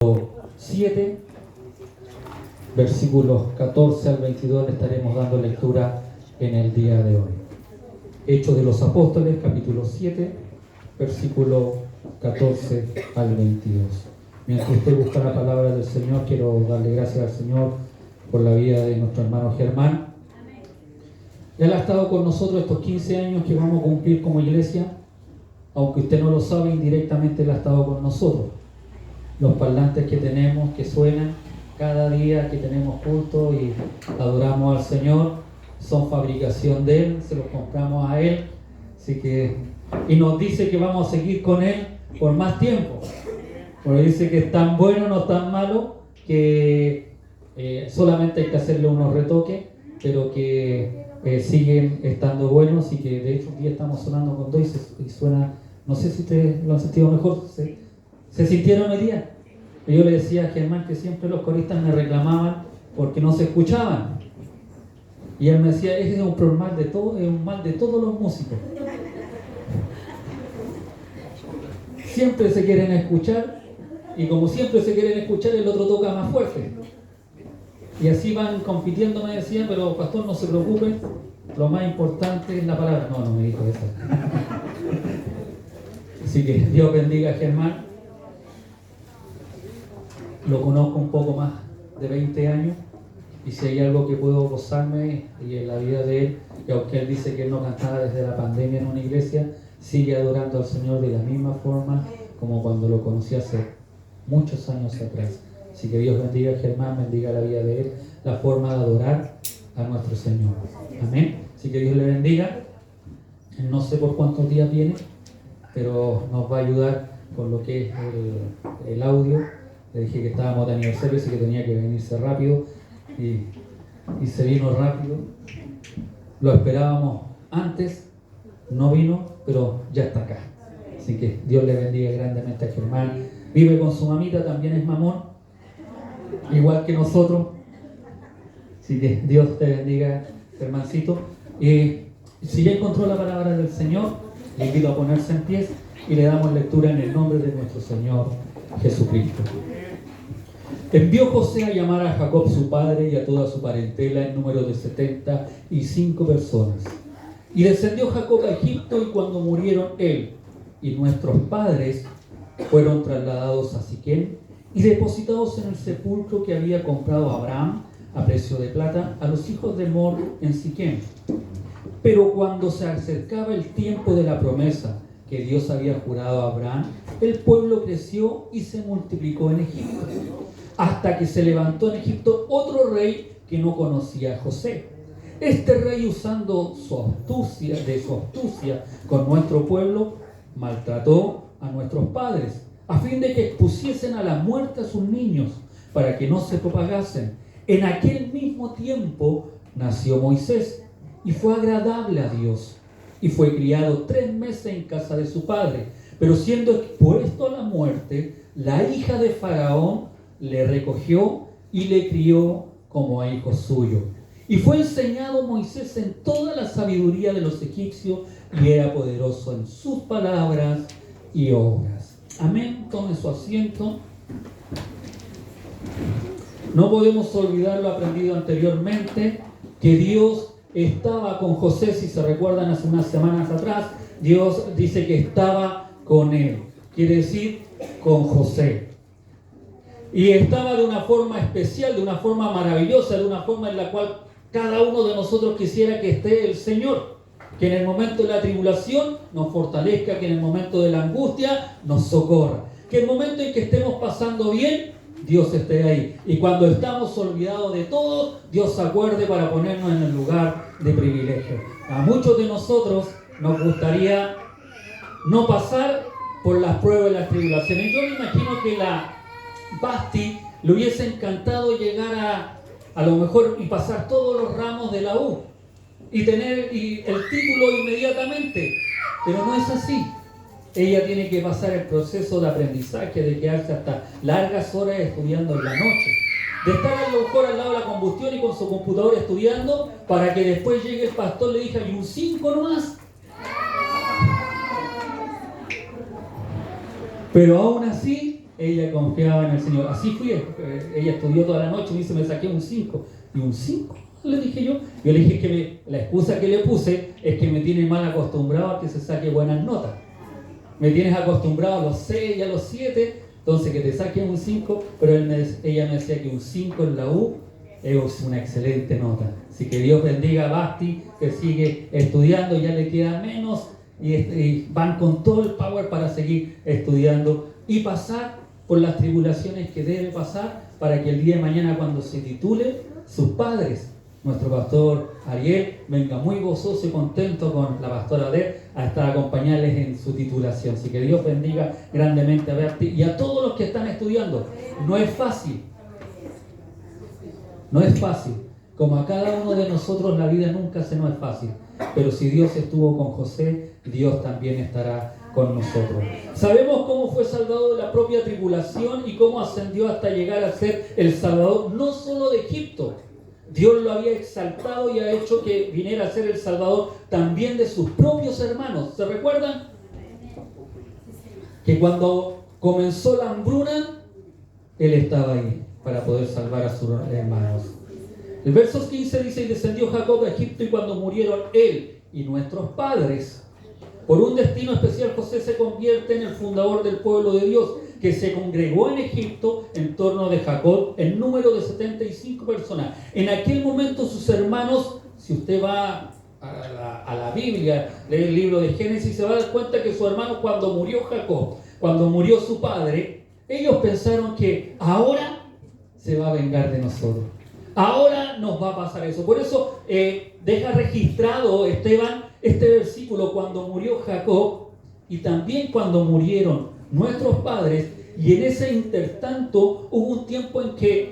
7, versículos 14 al 22, le estaremos dando lectura en el día de hoy. Hechos de los Apóstoles, capítulo 7, versículo 14 al 22. Mientras usted busca la palabra del Señor, quiero darle gracias al Señor por la vida de nuestro hermano Germán. Él ha estado con nosotros estos 15 años que vamos a cumplir como iglesia. Aunque usted no lo sabe, indirectamente Él ha estado con nosotros. Los parlantes que tenemos, que suenan cada día que tenemos culto y adoramos al Señor, son fabricación de Él, se los compramos a Él. Así que, y nos dice que vamos a seguir con Él por más tiempo. Porque dice que es tan bueno, no tan malo, que solamente hay que hacerle unos retoques, pero que siguen estando buenos. Y que de hecho un día estamos sonando con dos y suena, no sé si ustedes lo han sentido mejor. ¿Se sintieron hoy día? Yo le decía a Germán que siempre los coristas me reclamaban porque no se escuchaban. Y él me decía, ese es un mal de todo, es un mal de todos los músicos. Siempre se quieren escuchar, y como siempre se quieren escuchar, el otro toca más fuerte. Y así van compitiendo, me decían, pero pastor, no se preocupe, lo más importante es la palabra. No me dijo eso. Así que Dios bendiga a Germán. Lo conozco un poco más de 20 años, y si hay algo que puedo gozarme y en la vida de él, y aunque él dice que él no cantaba desde la pandemia en una iglesia, sigue adorando al Señor de la misma forma como cuando lo conocí hace muchos años atrás. Así que Dios bendiga a Germán, bendiga la vida de él, la forma de adorar a nuestro Señor. Amén. Así que Dios le bendiga. No sé por cuántos días viene, pero nos va a ayudar con lo que es el audio. Le dije que estábamos de aniversario, así que tenía que venirse rápido, y se vino rápido. Lo esperábamos antes, no vino, pero ya está acá. Así que Dios le bendiga grandemente a Germán. Vive con su mamita, también es mamón, igual que nosotros. Así que Dios te bendiga, Germancito. Si ya encontró la palabra del Señor, le invito a ponerse en pie y le damos lectura en el nombre de nuestro Señor Jesucristo. Envió José a llamar a Jacob su padre y a toda su parentela en número de 75 personas. Y descendió Jacob a Egipto, y cuando murieron él y nuestros padres, fueron trasladados a Siquem y depositados en el sepulcro que había comprado Abraham a precio de plata a los hijos de Mor en Siquem. Pero cuando se acercaba el tiempo de la promesa que Dios había jurado a Abraham, el pueblo creció y se multiplicó en Egipto, hasta que se levantó en Egipto otro rey que no conocía a José. Este rey, usando su astucia con nuestro pueblo, maltrató a nuestros padres, a fin de que expusiesen a la muerte a sus niños, para que no se propagasen. En aquel mismo tiempo nació Moisés, y fue agradable a Dios, y fue criado 3 meses en casa de su padre. Pero siendo expuesto a la muerte, la hija de Faraón le recogió y le crió como a hijo suyo. Y fue enseñado Moisés en toda la sabiduría de los egipcios, y era poderoso en sus palabras y obras. Amén. Tome su asiento. No podemos olvidar lo aprendido anteriormente, que Dios estaba con José. Si se recuerdan, hace unas semanas atrás, Dios dice que estaba con él. Quiere decir, con José. Y estaba de una forma especial, de una forma maravillosa, de una forma en la cual cada uno de nosotros quisiera que esté el Señor. Que en el momento de la tribulación nos fortalezca, que en el momento de la angustia nos socorra. Que en el momento en que estemos pasando bien, Dios esté ahí. Y cuando estamos olvidados de todo, Dios se acuerde para ponernos en el lugar de privilegio. A muchos de nosotros nos gustaría no pasar por las pruebas y las tribulaciones. Yo me imagino que la Basti le hubiese encantado llegar a lo mejor y pasar todos los ramos de la U y tener el título inmediatamente, pero no es así. Ella tiene que pasar el proceso de aprendizaje, de quedarse hasta largas horas estudiando en la noche, de estar a lo mejor al lado de la combustión y con su computador estudiando, para que después llegue el pastor y le diga, y un 5 nomás. Pero aún así ella confiaba en el Señor. Así fui, ella estudió toda la noche, me dice, me saqué un 5. ¿Y un 5? Le dije yo. Yo le dije que la excusa que le puse es que me tiene mal acostumbrado a que se saque buenas notas. Me tienes acostumbrado a los 6 y a los 7, entonces que te saquen un 5, pero ella me decía que un 5 en la U es una excelente nota. Así que Dios bendiga a Basti, que sigue estudiando, ya le queda menos y van con todo el power para seguir estudiando y pasar por las tribulaciones que debe pasar para que el día de mañana, cuando se titule, sus padres, nuestro pastor Ariel, venga muy gozoso y contento con la pastora Eder a estar acompañarles en su titulación. Así que Dios bendiga grandemente a Basti y a todos los que están estudiando. No es fácil. No es fácil. Como a cada uno de nosotros la vida nunca se nos es fácil. Pero si Dios estuvo con José, Dios también estará con nosotros. Sabemos cómo fue salvado de la propia tribulación y cómo ascendió hasta llegar a ser el Salvador, no solo de Egipto. Dios lo había exaltado y ha hecho que viniera a ser el Salvador también de sus propios hermanos. ¿Se recuerdan? Que cuando comenzó la hambruna, Él estaba ahí para poder salvar a sus hermanos. El verso 15 dice, y descendió Jacob a Egipto, y cuando murieron él y nuestros padres, por un destino especial, José se convierte en el fundador del pueblo de Dios, que se congregó en Egipto en torno de Jacob, en número de 75 personas. En aquel momento sus hermanos, si usted va a la Biblia, lee el libro de Génesis, se va a dar cuenta que sus hermanos, cuando murió Jacob, cuando murió su padre, ellos pensaron que ahora se va a vengar de nosotros. Ahora nos va a pasar eso. Por eso deja registrado Esteban este versículo cuando murió Jacob y también cuando murieron nuestros padres. Y en ese intertanto hubo un tiempo en que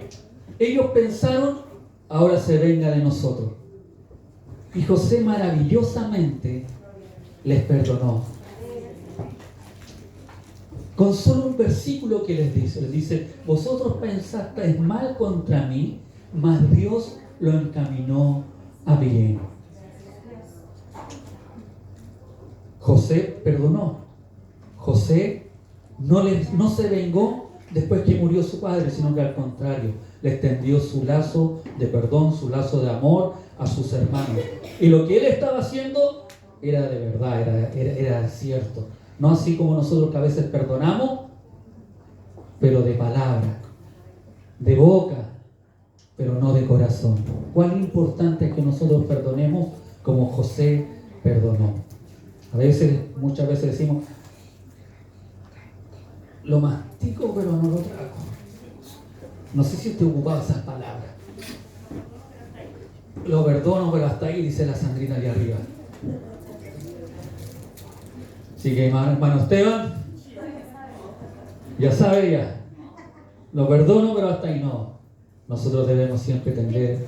ellos pensaron, ahora se venga de nosotros. Y José maravillosamente les perdonó. Con solo un versículo que les dice, vosotros pensasteis mal contra mí, mas Dios lo encaminó a bien. José perdonó. José no se vengó después que murió su padre, sino que al contrario, le extendió su lazo de perdón, su lazo de amor a sus hermanos. Y lo que él estaba haciendo era de verdad, era cierto. No así como nosotros que a veces perdonamos, pero de palabra, de boca, pero no de corazón. Cuán importante es que nosotros perdonemos como José perdonó. Muchas veces decimos, lo mastico pero no lo trago. No sé si usted ocupaba esas palabras. Lo perdono pero hasta ahí, dice la Sandrina allá arriba. Así que hermano Esteban, ya sabe ya. Lo perdono pero hasta ahí no. Nosotros debemos siempre tener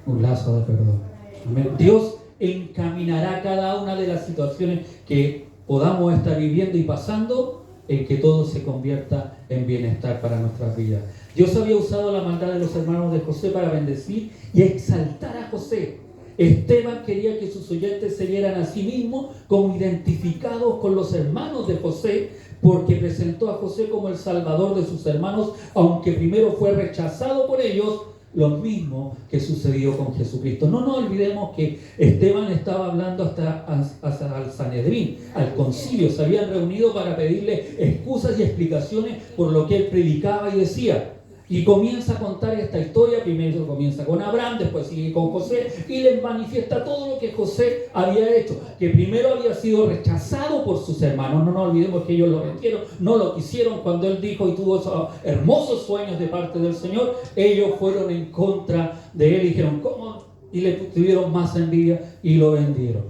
un lazo de perdón. Amén. Dios encaminará cada una de las situaciones que podamos estar viviendo y pasando en que todo se convierta en bienestar para nuestras vidas. Dios había usado la maldad de los hermanos de José para bendecir y exaltar a José. Esteban quería que sus oyentes se vieran a sí mismos como identificados con los hermanos de José, porque presentó a José como el salvador de sus hermanos, aunque primero fue rechazado por ellos, lo mismo que sucedió con Jesucristo. No nos olvidemos que Esteban estaba hablando hasta al Sanedrín, al concilio. Se habían reunido para pedirle excusas y explicaciones por lo que él predicaba y decía. Y comienza a contar esta historia. Primero comienza con Abraham, después sigue con José y les manifiesta todo lo que José había hecho, que primero había sido rechazado por sus hermanos. No nos olvidemos que ellos lo vendieron, no lo quisieron. Cuando él dijo y tuvo esos hermosos sueños de parte del Señor, ellos fueron en contra de él y dijeron, ¿cómo? Y le tuvieron más envidia y lo vendieron.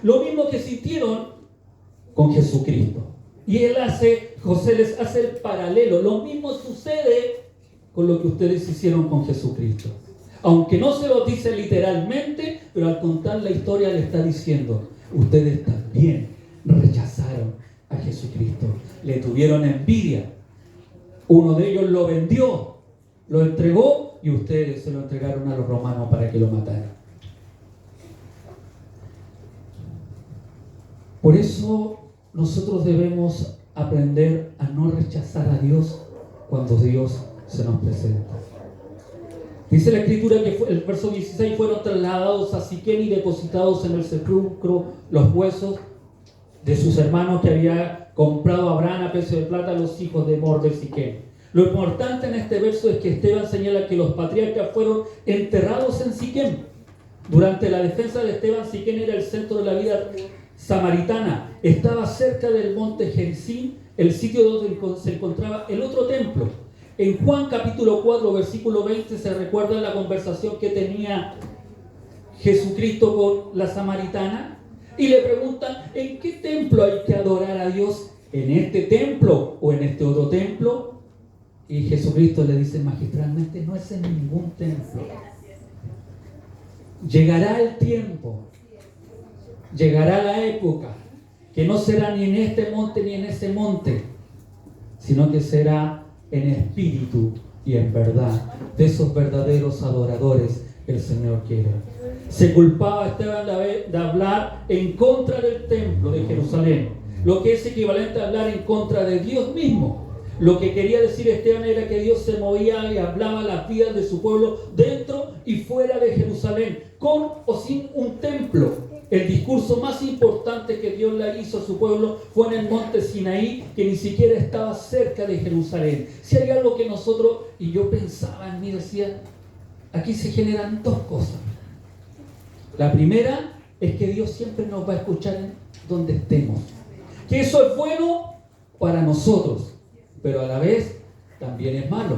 Lo mismo que sintieron con Jesucristo. Y José les hace el paralelo. Lo mismo sucede con lo que ustedes hicieron con Jesucristo. Aunque no se lo dice literalmente, pero al contar la historia le está diciendo, ustedes también rechazaron a Jesucristo. Le tuvieron envidia. Uno de ellos lo vendió, lo entregó y ustedes se lo entregaron a los romanos para que lo mataran. Por eso nosotros debemos aprender a no rechazar a Dios cuando Dios se nos presenta. Dice la Escritura que el verso 16, fueron trasladados a Siquén y depositados en el sepulcro los huesos de sus hermanos que había comprado Abraham a precio de plata a los hijos de Mor de Siquén. Lo importante en este verso es que Esteban señala que los patriarcas fueron enterrados en Siquén. Durante la defensa de Esteban, Siquén era el centro de la vida samaritana. Estaba cerca del monte Gerizim, el sitio donde se encontraba el otro templo. En Juan capítulo 4, versículo 20, se recuerda la conversación que tenía Jesucristo con la samaritana y le preguntan: ¿en qué templo hay que adorar a Dios? ¿En este templo o en este otro templo? Y Jesucristo le dice magistralmente: no es en ningún templo. Llegará el tiempo, llegará la época, que no será ni en este monte ni en ese monte, sino que será en espíritu y en verdad, de esos verdaderos adoradores que el Señor quiere. Se culpaba a Esteban de hablar en contra del templo de Jerusalén, lo que es equivalente a hablar en contra de Dios mismo. Lo que quería decir Esteban era que Dios se movía y hablaba las vidas de su pueblo dentro y fuera de Jerusalén, con o sin un templo. El discurso más importante que Dios le hizo a su pueblo fue en el monte Sinaí, que ni siquiera estaba cerca de Jerusalén. Si hay algo que nosotros, y yo pensaba en mí, decía, aquí se generan dos cosas. La primera es que Dios siempre nos va a escuchar en donde estemos. Que eso es bueno para nosotros, pero a la vez también es malo.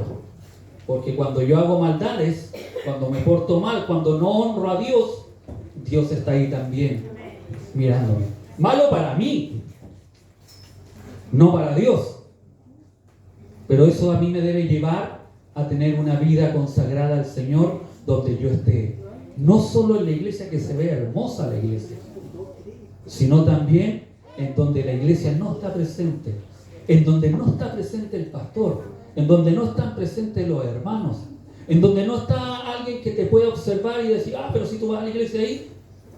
Porque cuando yo hago maldades, cuando me porto mal, cuando no honro a Dios, Dios está ahí también mirándome. Malo para mí, no para Dios. Pero eso a mí me debe llevar a tener una vida consagrada al Señor donde yo esté. No solo en la iglesia, que se vea hermosa la iglesia, sino también en donde la iglesia no está presente, en donde no está presente el pastor, en donde no están presentes los hermanos, en donde no está alguien que te pueda observar y decir: pero si tú vas a la iglesia ahí,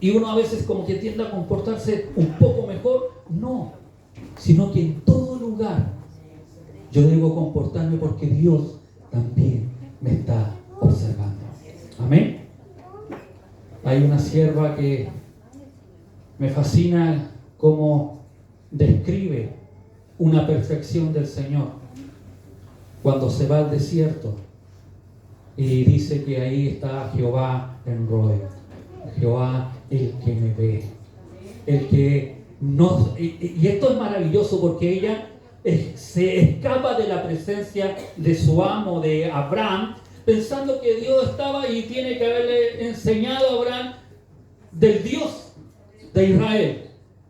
y uno a veces como que tiende a comportarse un poco mejor. No, sino que en todo lugar yo debo comportarme porque Dios también me está observando. Amén. Hay una sierva que me fascina cómo describe una perfección del Señor cuando se va al desierto y dice que ahí está Jehová en Roe. Jehová, el que me ve, el que no. Y esto es maravilloso porque ella se escapa de la presencia de su amo, de Abraham, pensando que Dios estaba y tiene que haberle enseñado a Abraham del Dios de Israel,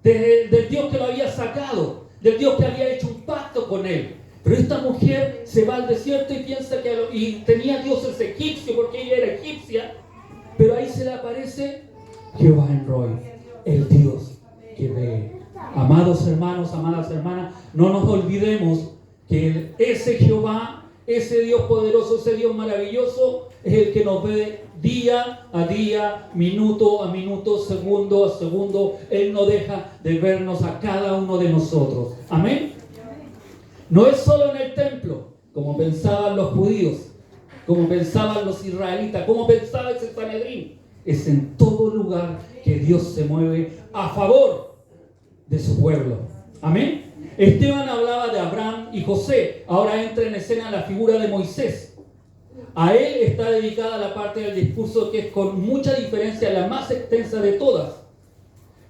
del Dios que lo había sacado, del Dios que había hecho un pacto con él. Pero esta mujer se va al desierto y piensa y tenía dioses egipcios porque ella era egipcia, pero ahí se le aparece Jehová en Roe, el Dios que ve. Amados hermanos, amadas hermanas, no nos olvidemos que ese Jehová, ese Dios poderoso, ese Dios maravilloso, es el que nos ve día a día, minuto a minuto, segundo a segundo. Él no deja de vernos a cada uno de nosotros. Amén. No es solo en el templo, como pensaban los judíos, como pensaban los israelitas, como pensaba ese Sanedrín. Es en todo lugar que Dios se mueve a favor de su pueblo. Amén. Esteban hablaba de Abraham y José. Ahora entra en escena la figura de Moisés. A él está dedicada la parte del discurso que es con mucha diferencia la más extensa de todas.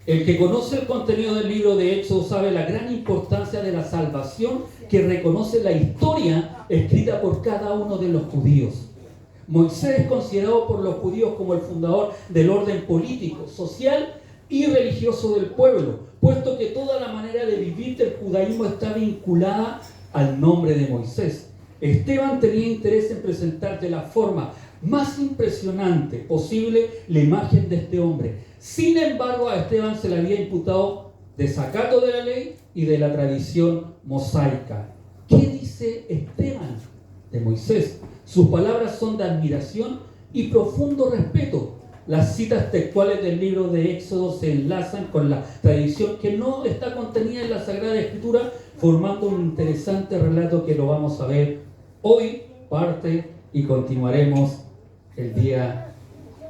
El que conoce el contenido del libro de Éxodo sabe la gran importancia de la salvación que reconoce la historia escrita por cada uno de los judíos. Moisés es considerado por los judíos como el fundador del orden político, social y religioso del pueblo, puesto que toda la manera de vivir del judaísmo está vinculada al nombre de Moisés. Esteban tenía interés en presentar de la forma más impresionante posible la imagen de este hombre. Sin embargo, a Esteban se le había imputado desacato de la ley y de la tradición mosaica. ¿Qué dice Esteban de Moisés? Sus palabras son de admiración y profundo respeto. Las citas textuales del libro de Éxodo se enlazan con la tradición que no está contenida en la Sagrada Escritura, formando un interesante relato que lo vamos a ver hoy, parte, y continuaremos el día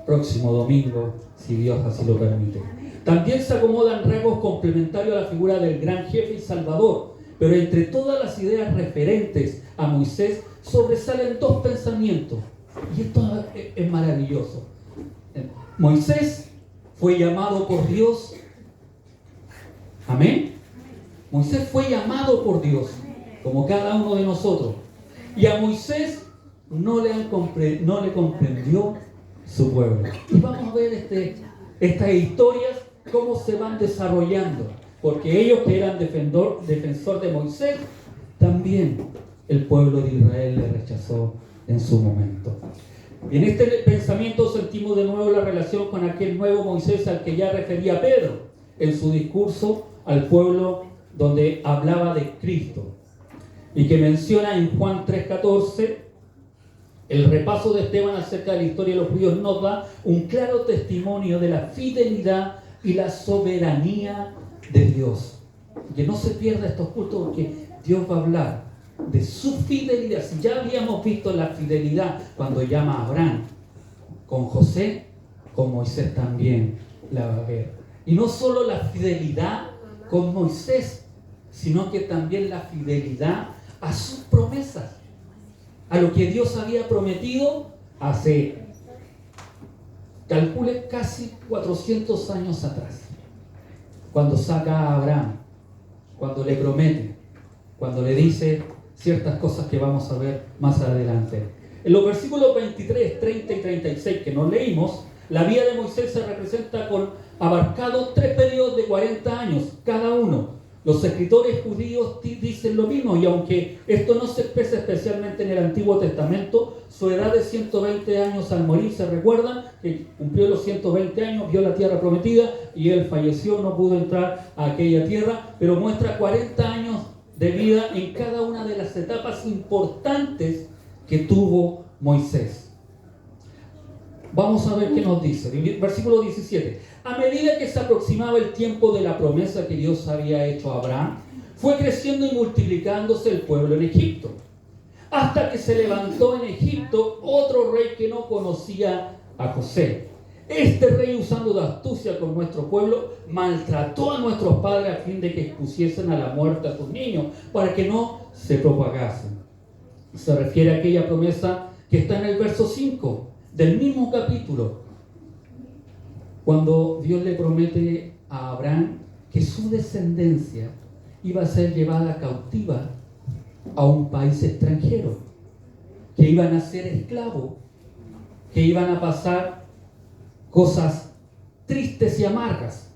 próximo domingo, si Dios así lo permite. También se acomodan rasgos complementarios a la figura del gran jefe y salvador, pero entre todas las ideas referentes a Moisés sobresalen dos pensamientos, y esto es maravilloso. Moisés fue llamado por Dios. Amén. Moisés fue llamado por Dios, como cada uno de nosotros. Y a Moisés no le comprendió su pueblo. Y vamos a ver estas historias, cómo se van desarrollando. Porque ellos que eran defensor de Moisés, también el pueblo de Israel le rechazó en su momento. Y en este pensamiento sentimos de nuevo la relación con aquel nuevo Moisés al que ya refería Pedro en su discurso al pueblo, donde hablaba de Cristo y que menciona en Juan 3:14. El repaso de Esteban acerca de la historia de los judíos nos da un claro testimonio de la fidelidad y la soberanía de Dios. Que no se pierda estos cultos, porque Dios va a hablar de su fidelidad. Si ya habíamos visto la fidelidad cuando llama a Abraham, con José, con Moisés también la va a ver. Y no solo la fidelidad con Moisés, sino que también la fidelidad a sus promesas, a lo que Dios había prometido hace, calcule, casi 400 años atrás, cuando saca a Abraham, cuando le promete, cuando le dice ciertas cosas que vamos a ver más adelante. En los versículos 23, 30 y 36 que nos leímos, la vida de Moisés se representa con abarcados 3 periodos de 40 años cada uno. Los escritores judíos dicen lo mismo, y aunque esto no se expresa especialmente en el Antiguo Testamento, su edad de 120 años al morir, ¿se recuerdan? Que cumplió los 120 años, vio la tierra prometida y él falleció, no pudo entrar a aquella tierra, pero muestra 40 años de vida en cada una de las etapas importantes que tuvo Moisés. Vamos a ver qué nos dice. Versículo 17. A medida que se aproximaba el tiempo de la promesa que Dios había hecho a Abraham, fue creciendo y multiplicándose el pueblo en Egipto, hasta que se levantó en Egipto otro rey que no conocía a José. Este rey, usando de astucia con nuestro pueblo, maltrató a nuestros padres a fin de que expusiesen a la muerte a sus niños, para que no se propagasen. Se refiere a aquella promesa que está en el verso 5 del mismo capítulo, cuando Dios le promete a Abraham que su descendencia iba a ser llevada cautiva a un país extranjero, que iban a ser esclavos, que iban a pasar cosas tristes y amargas.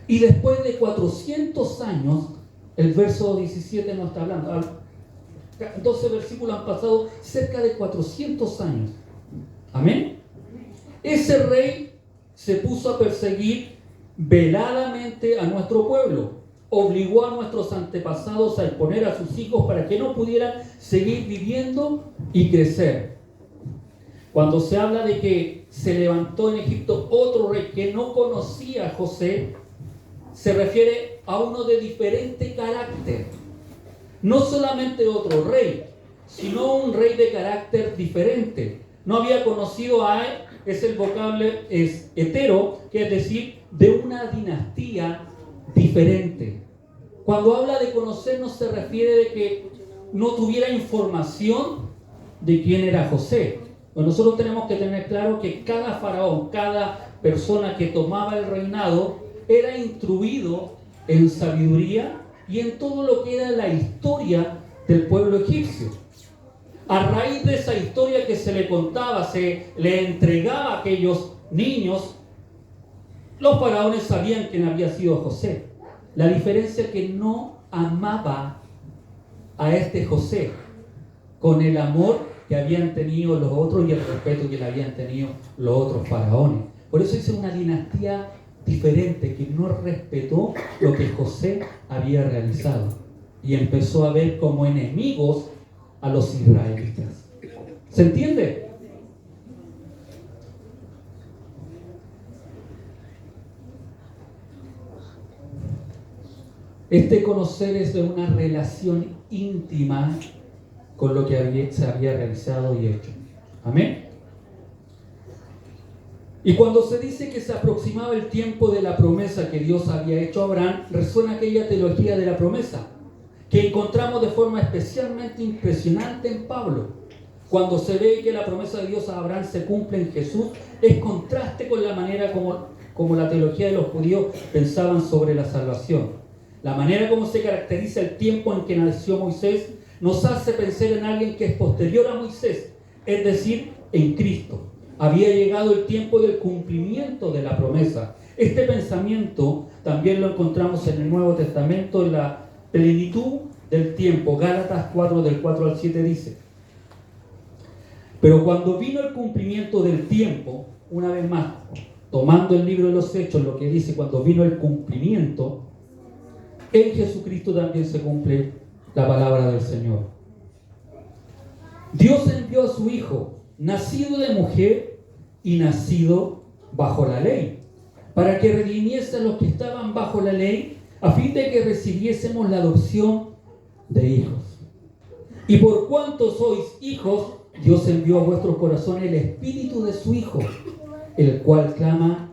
Y después de 400 años, el verso 17 nos está hablando, 12 versículos han pasado cerca de 400 años. Amén. Ese rey se puso a perseguir veladamente a nuestro pueblo, obligó a nuestros antepasados a exponer a sus hijos para que no pudieran seguir viviendo y crecer. Cuando se habla de que se levantó en Egipto otro rey que no conocía a José, se refiere a uno de diferente carácter. No solamente otro rey, sino un rey de carácter diferente. No había conocido a él, es el vocablo es hetero, que es decir, de una dinastía diferente. Cuando habla de conocer, no se refiere de que no tuviera información de quién era José. Pues nosotros tenemos que tener claro que cada faraón, cada persona que tomaba el reinado, era instruido en sabiduría y en todo lo que era la historia del pueblo egipcio. A raíz de esa historia que se le contaba, se le entregaba a aquellos niños, los faraones sabían quién había sido José. La diferencia es que no amaba a este José con el amor que habían tenido los otros y el respeto que le habían tenido los otros faraones. Por eso es una dinastía diferente que no respetó lo que José había realizado y empezó a ver como enemigos a los israelitas. ¿Se entiende? Este conocer es de una relación íntima con lo que se había realizado y hecho. Amén. Y cuando se dice que se aproximaba el tiempo de la promesa que Dios había hecho a Abraham, resuena aquella teología de la promesa que encontramos de forma especialmente impresionante en Pablo. Cuando se ve que la promesa de Dios a Abraham se cumple en Jesús, es contraste con la manera como la teología de los judíos pensaban sobre la salvación. La manera como se caracteriza el tiempo en que nació Moisés nos hace pensar en alguien que es posterior a Moisés, es decir, en Cristo. Había llegado el tiempo del cumplimiento de la promesa. Este pensamiento también lo encontramos en el Nuevo Testamento, en la plenitud del tiempo. Gálatas 4, del 4 al 7 dice: pero cuando vino el cumplimiento del tiempo, una vez más, tomando el libro de los Hechos, lo que dice cuando vino el cumplimiento, en Jesucristo también se cumple la palabra del Señor. Dios envió a su Hijo, nacido de mujer y nacido bajo la ley, para que redimiese a los que estaban bajo la ley, a fin de que recibiésemos la adopción de hijos. Y por cuanto sois hijos, Dios envió a vuestros corazones el espíritu de su Hijo, el cual clama: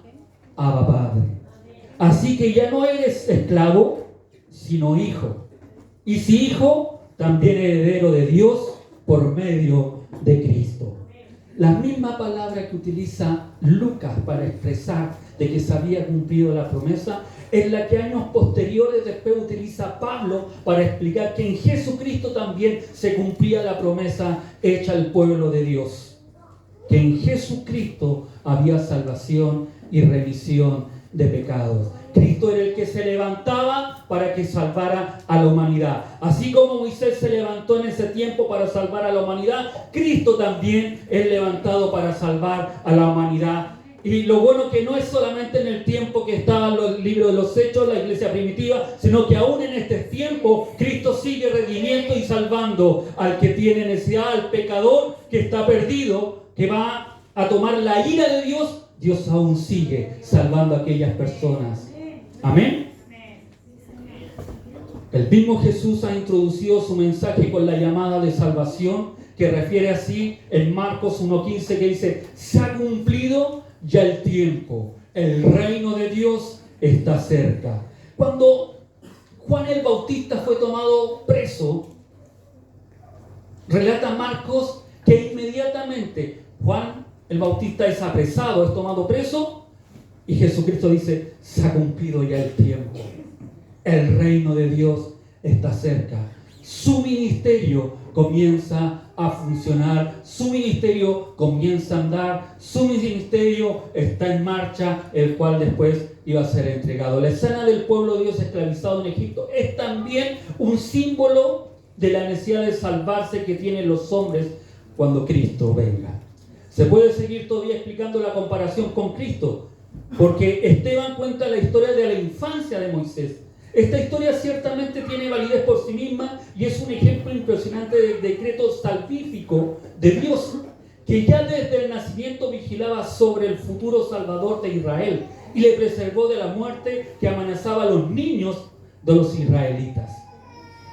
Abba, Padre. Así que ya no eres esclavo, sino hijo. Y si hijo, también heredero de Dios por medio de Cristo. La misma palabra que utiliza Lucas para expresar de que se había cumplido la promesa es la que años posteriores después utiliza Pablo para explicar que en Jesucristo también se cumplía la promesa hecha al pueblo de Dios. Que en Jesucristo había salvación y remisión de pecados. Cristo era el que se levantaba para que salvara a la humanidad. Así como Moisés se levantó en ese tiempo para salvar a la humanidad, Cristo también es levantado para salvar a la humanidad. Y lo bueno que no es solamente en el tiempo que estaban los libros de los Hechos, la iglesia primitiva, sino que aún en este tiempo Cristo sigue redimiendo y salvando al que tiene necesidad, al pecador que está perdido, que va a tomar la ira de Dios. Dios aún sigue salvando a aquellas personas. Amén. El mismo Jesús ha introducido su mensaje con la llamada de salvación, que refiere así en Marcos 1:15, que dice: se ha cumplido ya el tiempo, el reino de Dios está cerca. Cuando Juan el Bautista fue tomado preso, relata Marcos que inmediatamente Juan el Bautista es apresado, es tomado preso, y Jesucristo dice: se ha cumplido ya el tiempo, el reino de Dios está cerca. Su ministerio comienza a funcionar, su ministerio comienza a andar, su ministerio está en marcha, el cual después iba a ser entregado. La escena del pueblo de Dios esclavizado en Egipto es también un símbolo de la necesidad de salvarse que tienen los hombres cuando Cristo venga. Se puede seguir todavía explicando la comparación con Cristo, porque Esteban cuenta la historia de la infancia de Moisés. Esta historia ciertamente tiene validez por sí misma y es un ejemplo impresionante del decreto salvífico de Dios, que ya desde el nacimiento vigilaba sobre el futuro Salvador de Israel y le preservó de la muerte que amenazaba a los niños de los israelitas.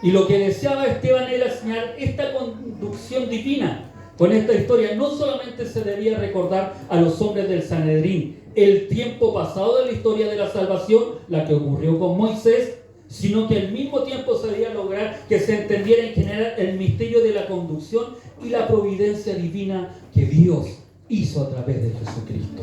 Y lo que deseaba Esteban era señalar esta conducción divina. Con esta historia no solamente se debía recordar a los hombres del Sanedrín el tiempo pasado de la historia de la salvación, la que ocurrió con Moisés, sino que al mismo tiempo se debía lograr que se entendiera en general el misterio de la conducción y la providencia divina que Dios hizo a través de Jesucristo.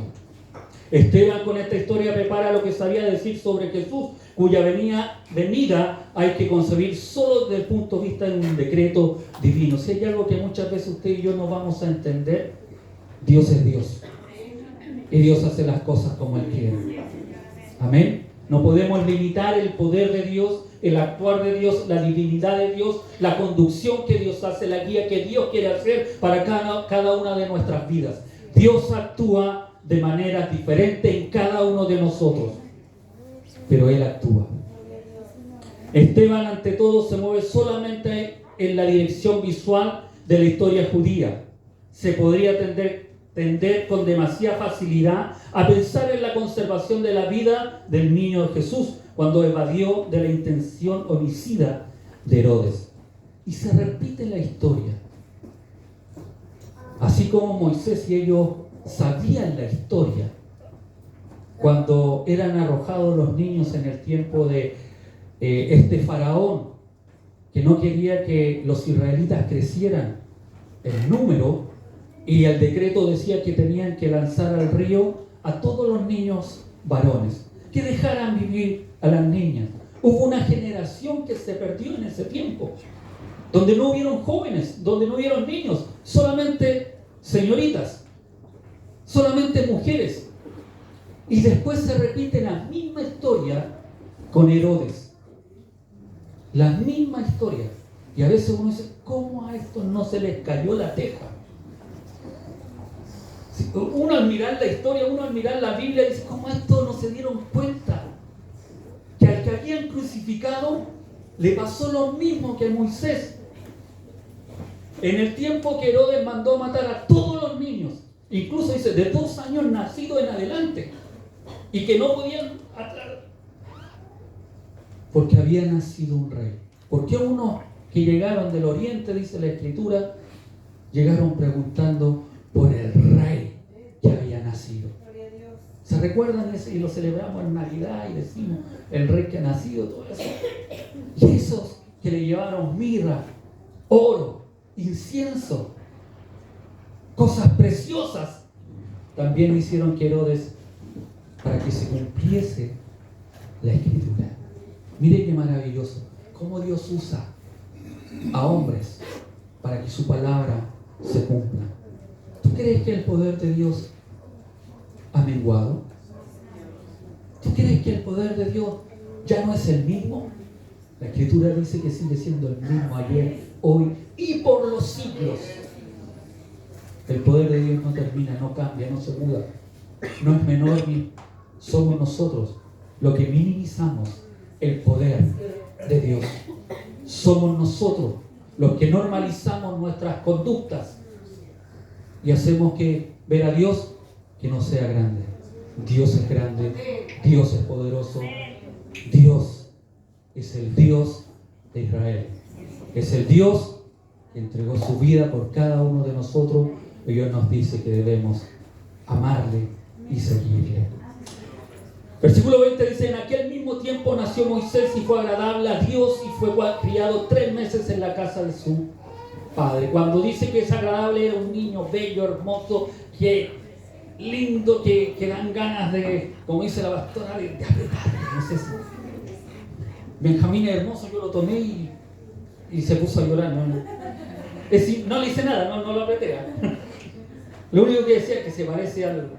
Esteban con esta historia prepara lo que sabía decir sobre Jesús, cuya venida hay que concebir solo desde el punto de vista de un decreto divino. Si hay algo que muchas veces usted y yo no vamos a entender, Dios es Dios. Y Dios hace las cosas como Él quiere. Amén. No podemos limitar el poder de Dios, el actuar de Dios, la divinidad de Dios, la conducción que Dios hace, la guía que Dios quiere hacer para cada una de nuestras vidas. Dios actúa de manera diferente en cada uno de nosotros, pero Él actúa. Esteban, ante todo, se mueve solamente en la dirección visual de la historia judía. Se podría tender con demasiada facilidad a pensar en la conservación de la vida del niño Jesús, cuando evadió de la intención homicida de Herodes. Y se repite la historia. Así como Moisés y ellos sabían la historia, cuando eran arrojados los niños en el tiempo de este faraón, que no quería que los israelitas crecieran en número, y el decreto decía que tenían que lanzar al río a todos los niños varones, que dejaran vivir a las niñas. Hubo una generación que se perdió en ese tiempo, donde no hubieron jóvenes, donde no hubieron niños, solamente señoritas, solamente mujeres. Y después se repite la misma historia con Herodes. La misma historia. Y a veces uno dice, ¿cómo a estos no se les cayó la teja? Uno al mirar la historia, uno al mirar la Biblia, dice, ¿cómo a estos no se dieron cuenta? Que al que habían crucificado le pasó lo mismo que a Moisés. En el tiempo que Herodes mandó matar a todos los niños, incluso dice, de 2 años nacidos en adelante, y que no podían atrás, porque había nacido un rey. Porque unos que llegaron del oriente, dice la Escritura, llegaron preguntando por el rey que había nacido. ¿Se recuerdan eso? Y lo celebramos en Navidad y decimos, el rey que ha nacido, todo eso. Y esos que le llevaron mirra, oro, incienso, cosas preciosas, también hicieron que Herodes, para que se cumpliese la Escritura. Mire qué maravilloso, cómo Dios usa a hombres para que su palabra se cumpla. ¿Tú crees que el poder de Dios ha menguado? ¿Tú crees que el poder de Dios ya no es el mismo? La Escritura dice que sigue siendo el mismo ayer, hoy y por los siglos. El poder de Dios no termina, no cambia, no se muda, no es menor ni somos nosotros los que minimizamos el poder de Dios. Somos nosotros los que normalizamos nuestras conductas y hacemos que ver a Dios que no sea grande. Dios es grande, Dios es poderoso, Dios es el Dios de Israel. Es el Dios que entregó su vida por cada uno de nosotros y Dios nos dice que debemos amarle y seguirle. Versículo 20 dice, en aquel mismo tiempo nació Moisés y fue agradable a Dios y fue criado 3 meses en la casa de su padre. Cuando dice que es agradable, era un niño bello, hermoso, que lindo, que dan ganas de, como dice la pastora, de apretarle. No sé si Benjamín es hermoso, yo lo tomé y se puso a llorar. Es decir, no le hice nada, no lo apreté. Lo único que decía es que se parece al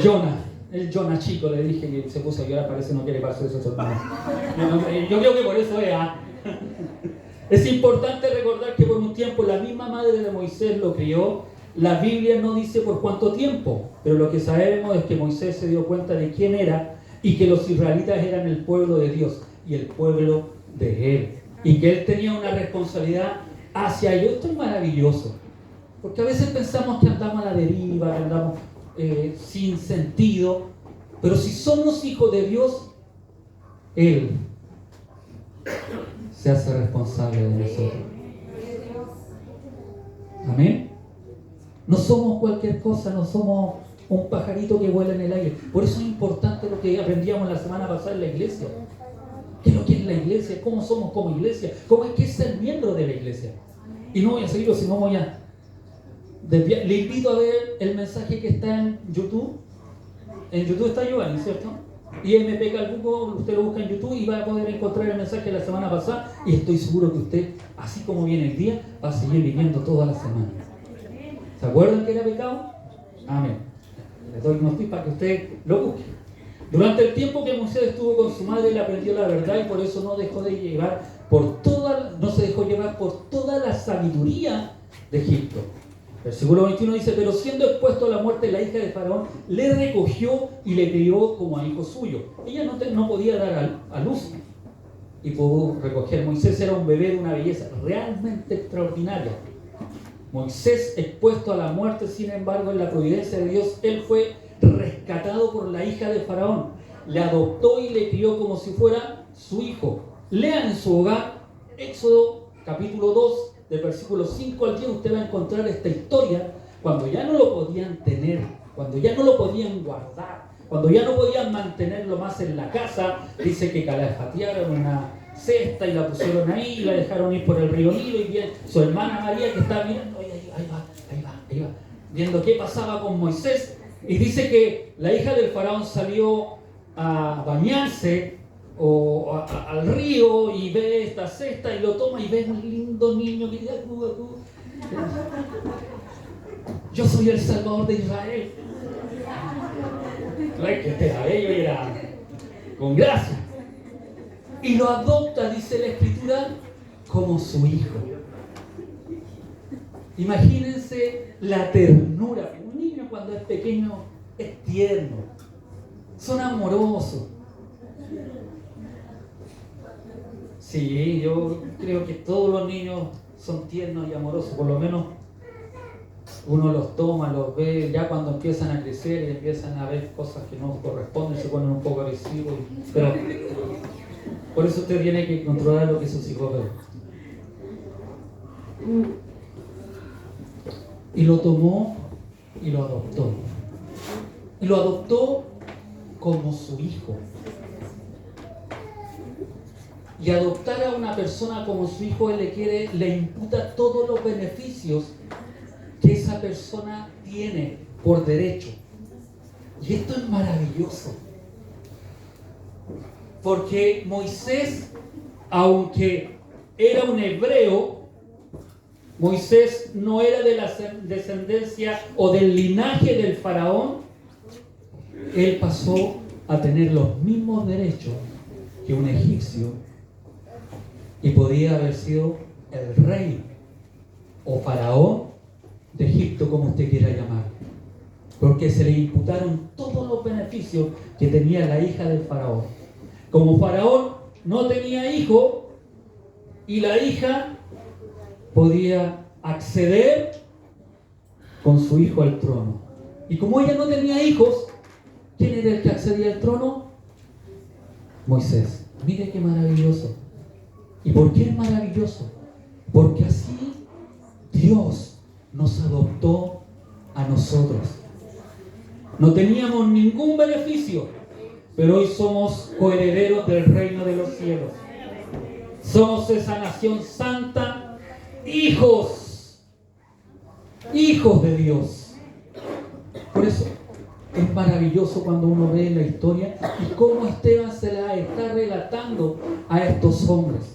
Jonah, el Jonah chico, le dije que se puso a llorar, parece no quiere pasar eso a su hermano. Yo creo que por eso es. Es importante recordar que por un tiempo la misma madre de Moisés lo crió. La Biblia no dice por cuánto tiempo, pero lo que sabemos es que Moisés se dio cuenta de quién era y que los israelitas eran el pueblo de Dios y el pueblo de Él. Y que Él tenía una responsabilidad hacia ellos. Esto es maravilloso, porque a veces pensamos que andamos a la deriva, que andamos sin sentido, pero si somos hijos de Dios, Él se hace responsable de nosotros. Amén. No somos cualquier cosa, no somos un pajarito que vuela en el aire. Por eso es importante lo que aprendíamos la semana pasada en la iglesia. ¿Qué es lo que es la iglesia? ¿Cómo somos como iglesia? ¿Cómo es que es ser miembro de la iglesia? Y no voy a seguirlo, sino voy a desviar. Le invito a ver el mensaje que está en YouTube. En YouTube está Giovanni, ¿cierto? Y MP Calbuco, usted lo busca en YouTube y va a poder encontrar el mensaje de la semana pasada. Y estoy seguro que usted, así como viene el día, va a seguir viniendo toda la semana. ¿Se acuerdan que era pecado? Amén. Les doy unos tips para que usted lo busque. Durante el tiempo que Moisés estuvo con su madre, él aprendió la verdad y por eso no se dejó llevar por toda la sabiduría de Egipto. Versículo 21 dice, pero siendo expuesto a la muerte la hija de Faraón, le recogió y le crió como a hijo suyo. Ella no podía dar a luz y pudo recoger. Moisés era un bebé de una belleza realmente extraordinaria. Moisés expuesto a la muerte, sin embargo, en la providencia de Dios, él fue rescatado rescatado por la hija de Faraón. Le adoptó y le crió como si fuera su hijo. Lean en su hogar Éxodo capítulo 2, del versículo 5 al 10, usted va a encontrar esta historia cuando ya no lo podían tener, cuando ya no lo podían guardar, cuando ya no podían mantenerlo más en la casa. Dice que calafatearon una cesta y la pusieron ahí y la dejaron ir por el río Nilo, y bien, su hermana María, que estaba mirando, ahí va, viendo qué pasaba con Moisés, y dice que la hija del faraón salió a bañarse al río y ve esta cesta y lo toma y ve un lindo niño que dice: yo soy el Salvador de Israel. No es que este era bello y era con gracia. Y lo adopta, dice la Escritura, como su hijo. Imagínense la ternura. Un niño cuando es pequeño es tierno, son amorosos. Sí, yo creo que todos los niños son tiernos y amorosos, por lo menos uno los toma, los ve, ya cuando empiezan a crecer y empiezan a ver cosas que no corresponden, se ponen un poco agresivos, pero por eso usted tiene que controlar lo que sus hijos ven. Y lo tomó y lo adoptó. Y lo adoptó como su hijo. Y adoptar a una persona como su hijo, él le imputa todos los beneficios que esa persona tiene por derecho. Y esto es maravilloso. Porque Moisés, aunque era un hebreo, Moisés no era de la descendencia o del linaje del faraón, él pasó a tener los mismos derechos que un egipcio y podía haber sido el rey o faraón de Egipto, como usted quiera llamar, porque se le imputaron todos los beneficios que tenía la hija del faraón. Como faraón no tenía hijo y la hija podía acceder con su hijo al trono. Y como ella no tenía hijos, ¿quién era el que accedía al trono? Moisés. Mire qué maravilloso. ¿Y por qué es maravilloso? Porque así Dios nos adoptó a nosotros. No teníamos ningún beneficio, pero hoy somos coherederos del reino de los cielos. Somos esa nación santa, hijos de Dios. Por eso es maravilloso cuando uno ve la historia y cómo Esteban se la está relatando a estos hombres.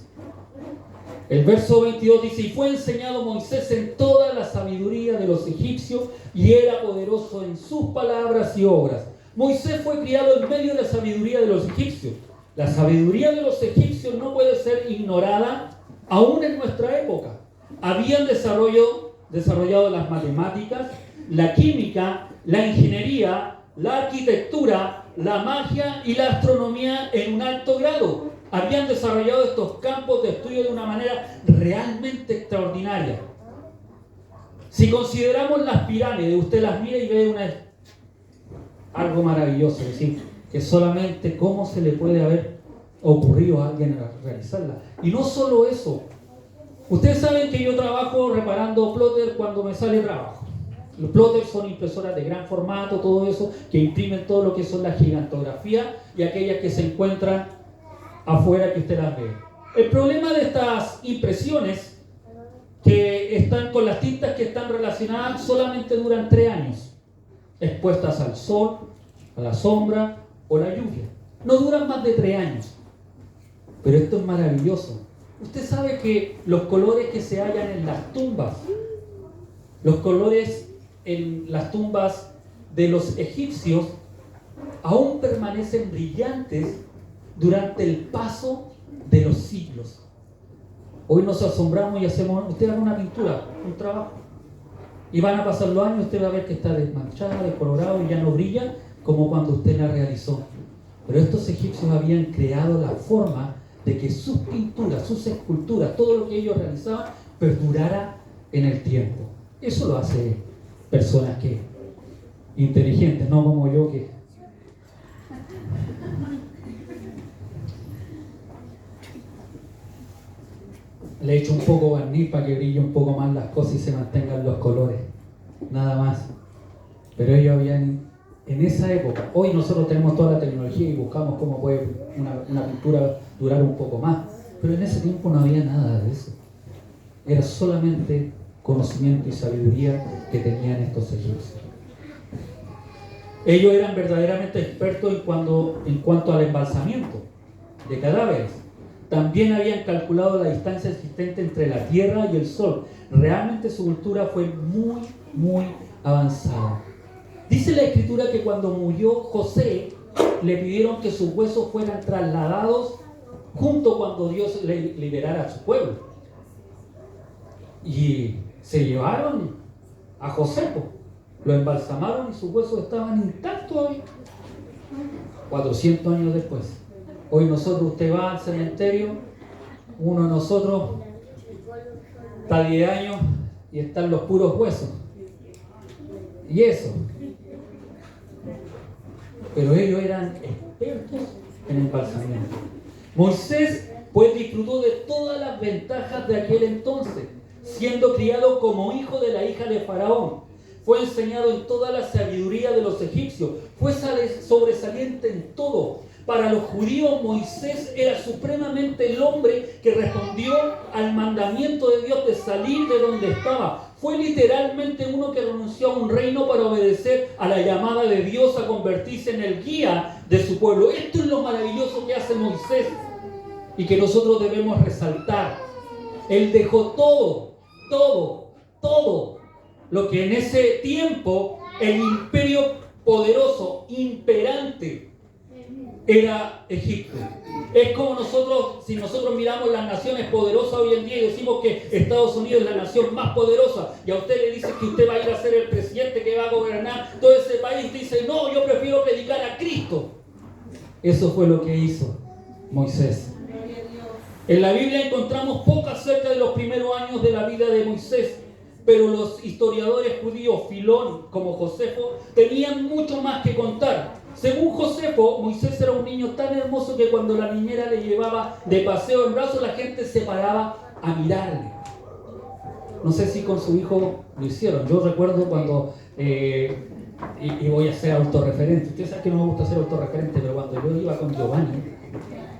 El verso 22 dice: y fue enseñado Moisés en toda la sabiduría de los egipcios y era poderoso en sus palabras y obras. Moisés fue criado en medio de la sabiduría de los egipcios. La sabiduría de los egipcios no puede ser ignorada aún en nuestra época. Habían desarrollado las matemáticas, la química, la ingeniería, la arquitectura, la magia y la astronomía en un alto grado. Habían desarrollado estos campos de estudio de una manera realmente extraordinaria. Si consideramos las pirámides, usted las mira y ve algo maravilloso, es decir, que solamente cómo se le puede haber ocurrido a alguien realizarla. Y no solo eso, ustedes saben que yo trabajo reparando plotter cuando me sale trabajo. Los plotters son impresoras de gran formato, todo eso, que imprimen todo lo que son las gigantografías y aquellas que se encuentran afuera que usted las ve. El problema de estas impresiones que están con las tintas que están relacionadas solamente duran 3 años, expuestas al sol, a la sombra o la lluvia. No duran más de 3 años. Pero esto es maravilloso. Usted sabe que los colores que se hallan en las tumbas, los colores en las tumbas de los egipcios aún permanecen brillantes durante el paso de los siglos. Hoy nos asombramos y usted haga una pintura, un trabajo, y van a pasar los años, usted va a ver que está desmanchada, descolorado y ya no brilla como cuando usted la realizó. Pero estos egipcios habían creado la forma de que sus pinturas, sus esculturas, todo lo que ellos realizaban perdurara en el tiempo. Eso lo hace personas inteligentes, no como yo, que Le echo un poco de barniz para que brille un poco más las cosas y se mantengan los colores. Nada más. Pero ellos habían, en esa época, hoy nosotros tenemos toda la tecnología y buscamos cómo puede una pintura durar un poco más. Pero en ese tiempo no había nada de eso. Era solamente conocimiento y sabiduría que tenían estos egipcios. Ellos eran verdaderamente expertos en cuanto al embalsamiento de cadáveres. También habían calculado la distancia existente entre la tierra y el sol. Realmente su cultura fue muy, muy avanzada. Dice la escritura que cuando murió José, le pidieron que sus huesos fueran trasladados junto cuando Dios le liberara a su pueblo. Y se llevaron a José, lo embalsamaron y sus huesos estaban intactos hoy, 400 años después. Hoy usted va al cementerio, uno de nosotros está 10 años y están los puros huesos. Y eso. Pero ellos eran expertos en embalsamiento. Moisés pues disfrutó de todas las ventajas de aquel entonces, siendo criado como hijo de la hija de Faraón. Fue enseñado en toda la sabiduría de los egipcios. Fue sobresaliente en todo. Para los judíos, Moisés era supremamente el hombre que respondió al mandamiento de Dios de salir de donde estaba. Fue literalmente uno que renunció a un reino para obedecer a la llamada de Dios a convertirse en el guía de su pueblo. Esto es lo maravilloso que hace Moisés y que nosotros debemos resaltar. Él dejó todo lo que en ese tiempo el imperio poderoso, imperante, era Egipto. Es como si nosotros miramos las naciones poderosas hoy en día y decimos que Estados Unidos es la nación más poderosa, y a usted le dicen que usted va a ir a ser el presidente que va a gobernar todo ese país, dice: no, yo prefiero predicar a Cristo. Eso fue lo que hizo Moisés. En la Biblia encontramos poco acerca de los primeros años de la vida de Moisés, pero los historiadores judíos, Filón como Josefo, tenían mucho más que contar. Según Josefo, Moisés era un niño tan hermoso que cuando la niñera le llevaba de paseo en brazos, la gente se paraba a mirarle. No sé si con su hijo lo hicieron. Yo recuerdo cuando, y voy a ser autorreferente, ustedes saben que no me gusta ser autorreferente, pero cuando yo iba con Giovanni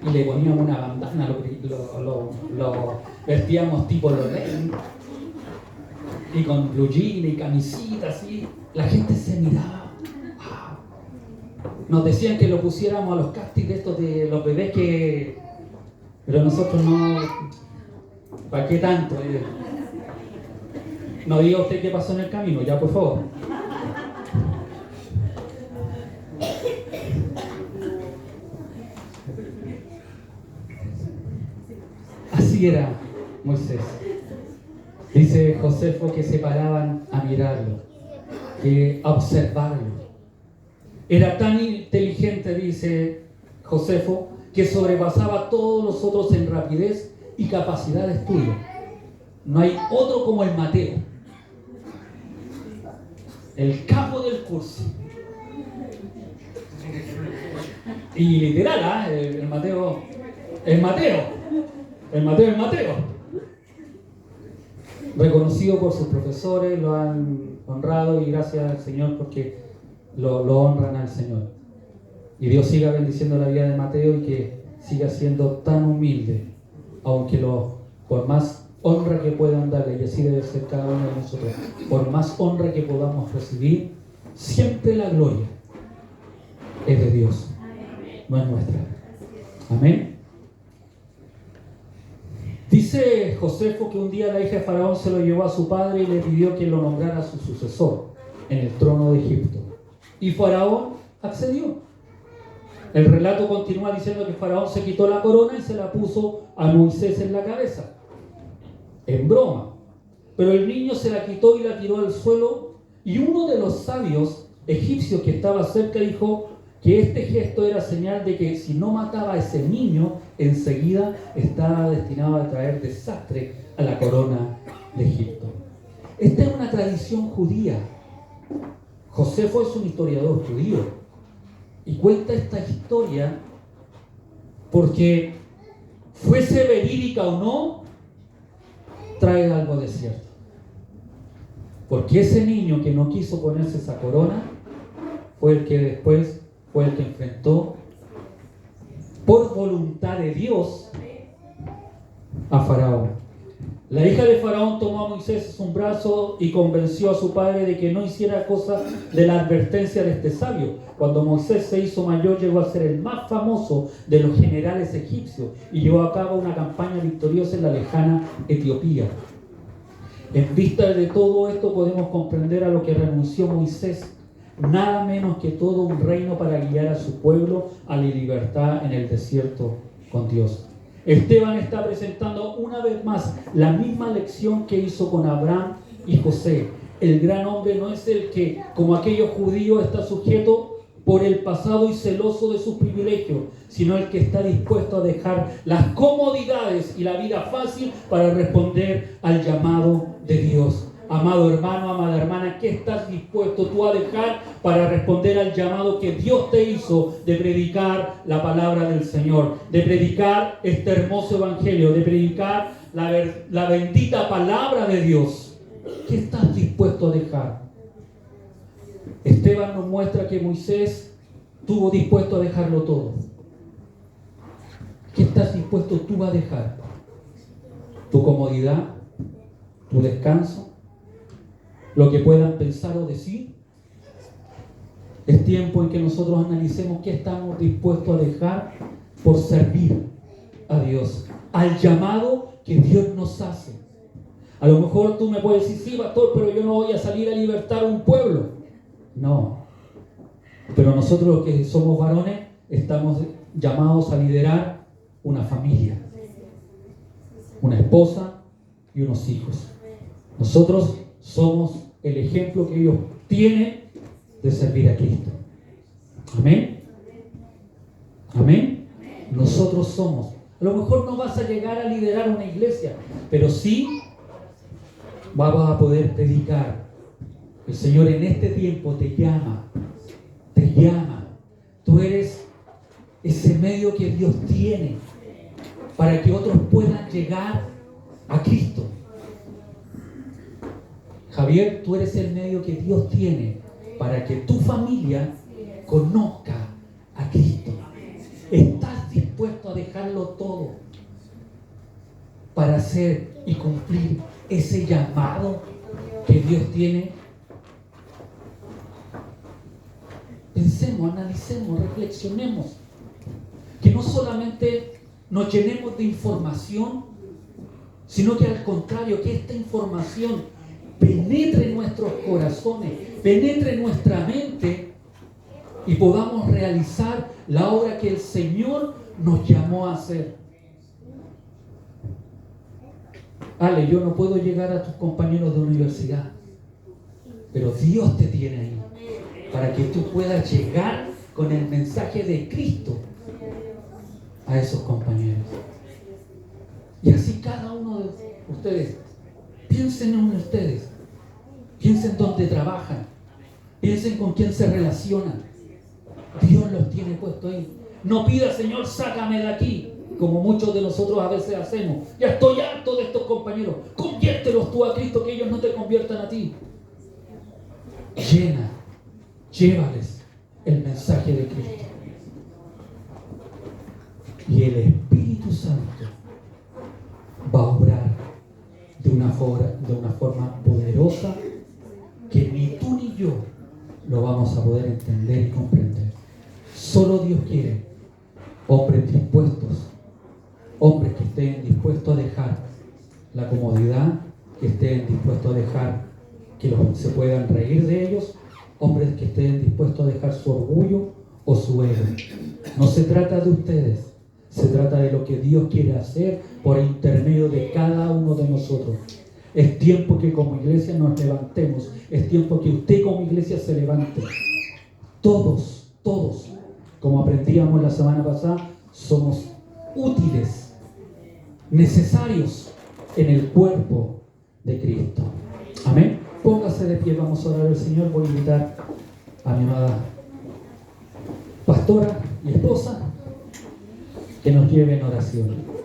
y le poníamos una bandana, lo vestíamos tipo Lorraine, y con blue jean y camisita así, la gente se miraba. Nos decían que lo pusiéramos a los castings de estos de los bebés pero nosotros no. ¿Para qué tanto? No diga usted qué pasó en el camino, ya, por favor. Así era Moisés. Dice Josefo que se paraban a mirarlo, a observarlo. Era tan inteligente, dice Josefo, que sobrepasaba a todos los otros en rapidez y capacidad de estudio. No hay otro como el Mateo, el capo del curso. Y literal, el Mateo. Reconocido por sus profesores, lo han honrado, y gracias al Señor porque lo honran al Señor. Y Dios siga bendiciendo la vida de Mateo y que siga siendo tan humilde, aunque por más honra que puedan darle, y así debe ser cada uno de nosotros, por más honra que podamos recibir, siempre la gloria es de Dios, no es nuestra. Amén. Dice Josefo que un día la hija de Faraón se lo llevó a su padre y le pidió que lo nombrara su sucesor en el trono de Egipto. Y Faraón accedió. El relato continúa diciendo que Faraón se quitó la corona y se la puso a Moisés en la cabeza, en broma. Pero el niño se la quitó y la tiró al suelo, y uno de los sabios egipcios que estaba cerca dijo que este gesto era señal de que si no mataba a ese niño, enseguida estaba destinado a traer desastre a la corona de Egipto. Esta es una tradición judía. Josefo es un historiador judío y cuenta esta historia porque, fuese verídica o no, trae algo desierto. Porque ese niño que no quiso ponerse esa corona fue el que después fue el que enfrentó por voluntad de Dios a Faraón. La hija de Faraón tomó a Moisés en su brazo y convenció a su padre de que no hiciera cosa de la advertencia de este sabio. Cuando Moisés se hizo mayor, llegó a ser el más famoso de los generales egipcios y llevó a cabo una campaña victoriosa en la lejana Etiopía. En vista de todo esto podemos comprender a lo que renunció Moisés, nada menos que todo un reino para guiar a su pueblo a la libertad en el desierto con Dios. Esteban está presentando una vez más la misma lección que hizo con Abraham y José. El gran hombre no es el que, como aquellos judíos, está sujeto por el pasado y celoso de sus privilegios, sino el que está dispuesto a dejar las comodidades y la vida fácil para responder al llamado de Dios. Amado hermano, amada hermana, ¿qué estás dispuesto tú a dejar para responder al llamado que Dios te hizo de predicar la palabra del Señor, de predicar este hermoso evangelio, de predicar la bendita palabra de Dios? ¿Qué estás dispuesto a dejar? Esteban nos muestra que Moisés estuvo dispuesto a dejarlo todo. ¿Qué estás dispuesto tú a dejar? ¿Tu comodidad? ¿Tu descanso? ¿Lo que puedan pensar o decir? Es tiempo en que nosotros analicemos qué estamos dispuestos a dejar por servir a Dios, al llamado que Dios nos hace. A lo mejor tú me puedes decir, sí, pastor, pero yo no voy a salir a libertar un pueblo. No, pero nosotros los que somos varones estamos llamados a liderar una familia, una esposa y unos hijos. Nosotros somos el ejemplo que ellos tienen de servir a Cristo. Amén. Amén. Nosotros somos. A lo mejor no vas a llegar a liderar una iglesia, pero sí vas a poder predicar. El Señor en este tiempo te llama. Te llama. Tú eres ese medio que Dios tiene para que otros puedan llegar a Cristo. Javier, tú eres el medio que Dios tiene para que tu familia conozca a Cristo. ¿Estás dispuesto a dejarlo todo para hacer y cumplir ese llamado que Dios tiene? Pensemos, analicemos, reflexionemos. Que no solamente nos llenemos de información, sino que al contrario, que esta información penetre en nuestros corazones, penetre en nuestra mente y podamos realizar la obra que el Señor nos llamó a hacer. Ale, yo no puedo llegar a tus compañeros de universidad, pero Dios te tiene ahí para que tú puedas llegar con el mensaje de Cristo a esos compañeros. Y así cada uno de ustedes, piensen en ustedes, piensen dónde trabajan, piensen con quién se relacionan. Dios los tiene puesto ahí. No pida, Señor, sácame de aquí, como muchos de nosotros a veces hacemos. Ya estoy harto de estos compañeros. Conviértelos tú a Cristo, que ellos no te conviertan a ti. Llévales el mensaje de Cristo. Y el Espíritu Santo va a obrar de una forma poderosa que ni tú ni yo lo vamos a poder entender y comprender. Solo Dios quiere hombres dispuestos, hombres que estén dispuestos a dejar la comodidad, que estén dispuestos a dejar que se puedan reír de ellos, hombres que estén dispuestos a dejar su orgullo o su ego. No se trata de ustedes, se trata de lo que Dios quiere hacer por intermedio de cada uno de nosotros. Es tiempo que como iglesia nos levantemos. Es tiempo que usted como iglesia se levante. Todos, como aprendíamos la semana pasada, somos útiles, necesarios en el cuerpo de Cristo. Amén. Póngase de pie, vamos a orar al Señor. Voy a invitar a mi amada pastora y esposa que nos lleve en oración.